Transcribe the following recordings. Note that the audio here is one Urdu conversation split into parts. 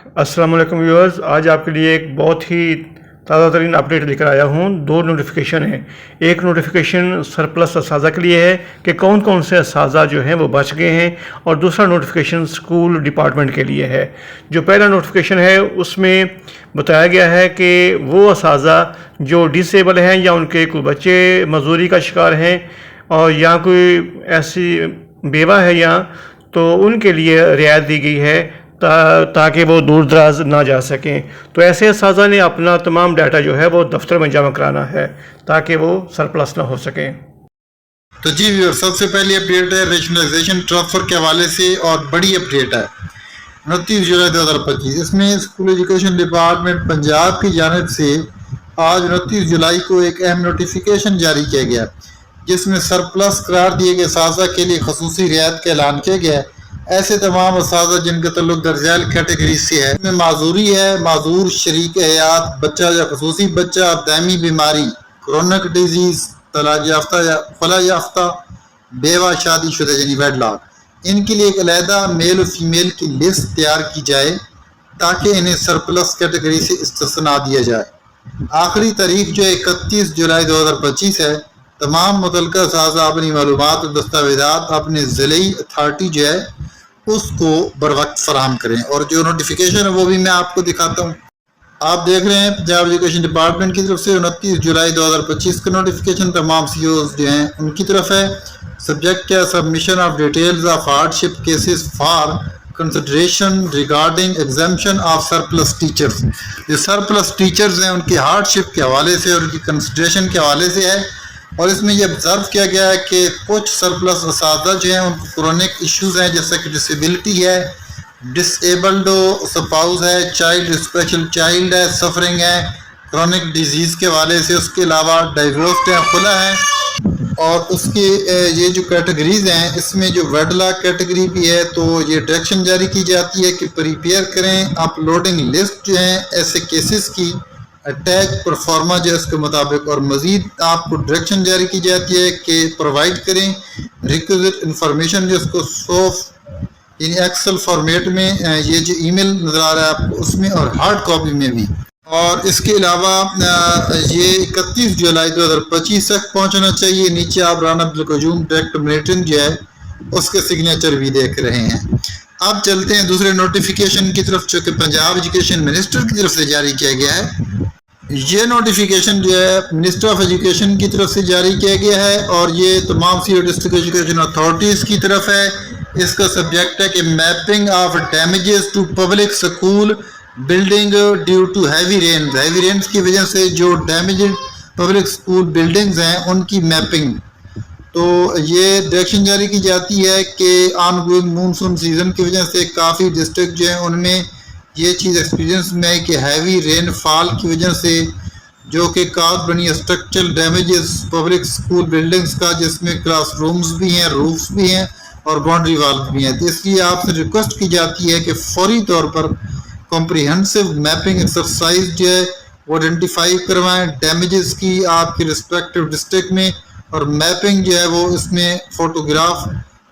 السلام علیکم ویورز، آج آپ کے لیے ایک بہت ہی تازہ ترین اپڈیٹ لے کر آیا ہوں۔ 2 نوٹیفیکیشن ہیں۔ ایک نوٹیفیکیشن سرپلس اساتذہ کے لیے ہے کہ کون کون سے اساتذہ جو ہیں وہ بچ گئے ہیں، اور دوسرا نوٹیفیکیشن اسکول ڈپارٹمنٹ کے لیے ہے۔ جو پہلا نوٹیفیکیشن ہے اس میں بتایا گیا ہے کہ وہ اساتذہ جو ڈس ایبل ہیں یا ان کے کوئی بچے مزدوری کا شکار ہیں اور یا کوئی ایسی بیوہ ہے یا تو ان کے لیے رعایت دی گئی ہے تاکہ وہ دور دراز نہ جا سکیں۔ تو ایسے اساتذہ نے اپنا تمام ڈیٹا جو ہے وہ دفتر میں جمع کرانا ہے تاکہ وہ سرپلس نہ ہو سکیں۔ تو جی ویور، سب سے پہلی اپڈیٹ ہے ریشنلائزیشن ٹرانسفر کے حوالے سے، اور بڑی اپڈیٹ ہے 29 جولائی 2025۔ اس میں اسکول ایجوکیشن ڈپارٹمنٹ پنجاب کی جانب سے آج 29 جولائی کو ایک اہم نوٹیفیکیشن جاری کیا گیا، جس میں سرپلس قرار دیے گئے اساتذہ کے لیے خصوصی رعایت کا اعلان کیا گیا ہے۔ ایسے تمام اساتذہ جن کا تعلق درج ذیل کیٹیگری سے ہے، میں معذوری ہے، معذور، شریک حیات بچہ یا خصوصی بچہ، دائمی بیماری، کرونک ڈیزیز، طلاق یافتہ یا خلا یافتہ، بیوہ، شادی شدہ یعنی ویڈ لاک، ان کے لیے ایک علیحدہ میل و فیمیل کی لسٹ تیار کی جائے تاکہ انہیں سرپلس کیٹیگری سے استثناء دیا جائے۔ آخری تاریخ جو 31 جولائی 2025 ہے۔ تمام متعلقہ اساتذہ اپنی معلومات اور دستاویزات اپنے ضلعی اتھارٹی جو ہے اس کو بر وقت فراہم کریں۔ اور جو نوٹیفیکیشن ہے وہ بھی میں آپ کو دکھاتا ہوں۔ آپ دیکھ رہے ہیں پنجاب ایجوکیشن ڈپارٹمنٹ کی طرف سے 29 جولائی 2025 کا نوٹیفیکیشن تمام سی اوز جو ہیں ان کی طرف ہے۔ سبجیکٹ کیا؟ Submission of details of hardship cases for consideration regarding exemption of surplus teachers. جو سرپلس ٹیچرز ہیں ان کی ہارڈ شپ کے حوالے سے اور ان کی کنسیڈریشن کے حوالے سے ہے۔ اور اس میں یہ آبزرو کیا گیا ہے کہ کچھ سرپلس اساتذہ جو ہیں ان کو کرونک ایشوز ہیں، جیسا کہ ڈسیبلٹی ہے، ڈس ایبلڈ سپاؤز ہے، چائلڈ اسپیشل چائلڈ ہے، سفرنگ ہے، کرونک ڈیزیز کے حوالے سے، اس کے علاوہ ڈائیورسڈ ہے، خلا ہے۔ اور اس کی یہ جو کیٹیگریز ہیں اس میں جو ویڈ لاک کیٹیگری بھی ہے، تو یہ ڈائریکشن جاری کی جاتی ہے کہ پریپیئر کریں اپلوڈنگ لسٹ جو ہیں ایسے کیسز کی اٹیچ پرفارما جو اس کے مطابق، اور مزید آپ کو ڈائریکشن جاری کی جاتی ہے کہ پرووائڈ کریں ریکوزٹ انفارمیشن جو اس کو یعنی ایکسل فارمیٹ میں، یہ جو ای میل نظر آ رہا ہے آپ کو اس میں، اور ہارڈ کاپی میں بھی۔ اور اس کے علاوہ یہ 31 جولائی 2025 تک پہنچنا چاہیے۔ نیچے آپ رانا عبدالقیوم ڈائریکٹر ملٹن جو ہے اس کے سگنیچر بھی دیکھ رہے ہیں۔ اب چلتے ہیں دوسرے نوٹیفیکیشن کی طرف، جو کہ پنجاب ایجوکیشن منسٹر کی طرف سے جاری کیا گیا ہے۔ یہ نوٹیفیکیشن جو ہے منسٹر آف ایجوکیشن کی طرف سے جاری کیا گیا ہے، اور یہ تمام ڈسٹرکٹ ایجوکیشن اتھارٹیز کی طرف ہے۔ اس کا سبجیکٹ ہے کہ mapping of damages to public school building due to heavy rains. Heavy rains کی وجہ سے جو ڈیمیجڈ پبلک اسکول بلڈنگز ہیں ان کی میپنگ۔ تو یہ ڈائریکشن جاری کی جاتی ہے کہ آن گوئنگ مونسون سیزن کی وجہ سے کافی ڈسٹرکٹ جو ہیں ان میں یہ چیز ایکسپیرینس میں ہے کہ ہیوی رین فال کی وجہ سے جو کہ کاز بنی structural damages public school buildings کا، جس میں کلاس رومز بھی ہیں، روفس بھی ہیں اور باؤنڈری والز بھی ہیں۔ تو اس لیے آپ سے ریکویسٹ کی جاتی ہے کہ فوری طور پر کمپریہنسو میپنگ ایکسرسائز جو ہے وہ آئیڈینٹیفائی کروائیں ڈیمیجز کی آپ کے رسپیکٹیو ڈسٹرکٹ میں، اور میپنگ جو ہے وہ اس میں فوٹوگراف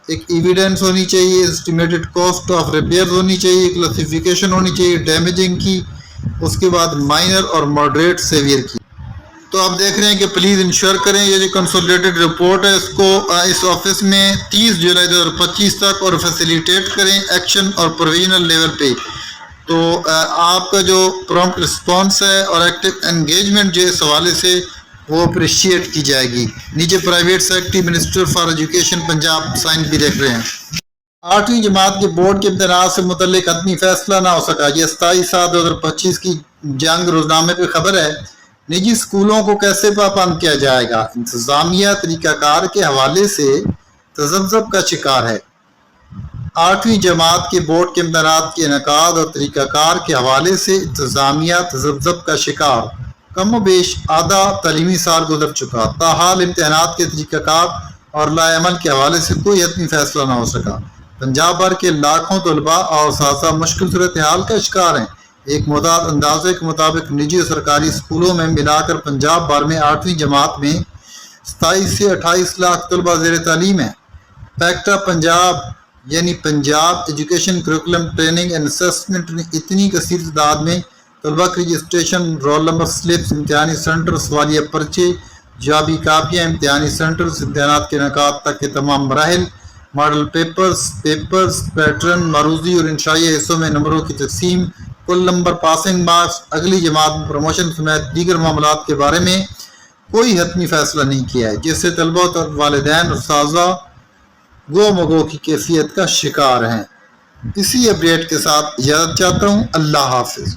ایک ایویڈنس ہونی چاہیے، اسٹیمیٹڈ کاسٹ آف ریپیئر ہونی چاہیے، کلاسیفیکیشن ہونی چاہیے ڈیمیجنگ کی، اس کے بعد مائنر اور ماڈریٹ سیویئر کی۔ تو آپ دیکھ رہے ہیں کہ پلیز انشور کریں یہ جو کنسولیڈیٹ رپورٹ ہے اس کو اس آفس میں 30 جولائی 2025 تک، اور فیسیلیٹیٹ کریں ایکشن اور پروویژنل لیول پہ۔ تو آپ کا جو پرومپٹ رسپانس ہے اور ایکٹیو انگیجمنٹ جو اس حوالے سے وہ اپریشیٹ کی جائے گی۔ نیچے private secretary minister for education Punjab sign بھی دیکھ رہے ہیں۔ 8ویں جماعت کے بورڈ کے امتحانات سے متعلق حتمی فیصلہ نہ ہو سکا۔ یہ 27/7/2025 کی جنگ روزنامے پہ خبر ہے۔ نجی اسکولوں کو کیسے پابند کیا جائے گا؟ انتظامیہ طریقہ کار کے حوالے سے تذبذب کا شکار ہے۔ 8ویں جماعت کے بورڈ کے امتحانات کے انعقاد اور طریقہ کار کے حوالے سے انتظامیہ تذبذب کا شکار۔ کم و بیش آدھا تعلیمی سال گزر چکا، تاحال امتحانات کے طریقہ کار اور لائے عمل کے حوالے سے کوئی حتمی فیصلہ نہ ہو سکا۔ پنجاب بھر کے لاکھوں طلباء اور اساتذہ مشکل صورتحال کا شکار ہیں۔ ایک معتاد اندازے کے مطابق نجی اور سرکاری اسکولوں میں ملا کر پنجاب بھر میں 8ویں جماعت میں 27 سے 28 لاکھ طلباء زیر تعلیم ہیں۔ پیکٹا پنجاب یعنی Punjab education curriculum training and assessment نے اتنی کثیر تعداد میں طلباء کے رجسٹریشن، رول نمبر سلپس، امتحانی سینٹر، سوالیہ پرچے، جوابی کاپیاں، امتحانی سینٹرز، امتحانات کے انعقاد تک کے تمام مراحل، ماڈل پیپرز، پیٹرن، معروضی اور انشائیہ حصوں میں نمبروں کی تقسیم، کل نمبر، پاسنگ مارکس، اگلی جماعت میں پروموشن سمیت دیگر معاملات کے بارے میں کوئی حتمی فیصلہ نہیں کیا ہے، جس سے طلباء اور والدین اور اساتذہ گو مگو کی کیفیت کا شکار ہیں۔ اسی اپڈیٹ کے ساتھ اجازت چاہتا ہوں، اللہ حافظ۔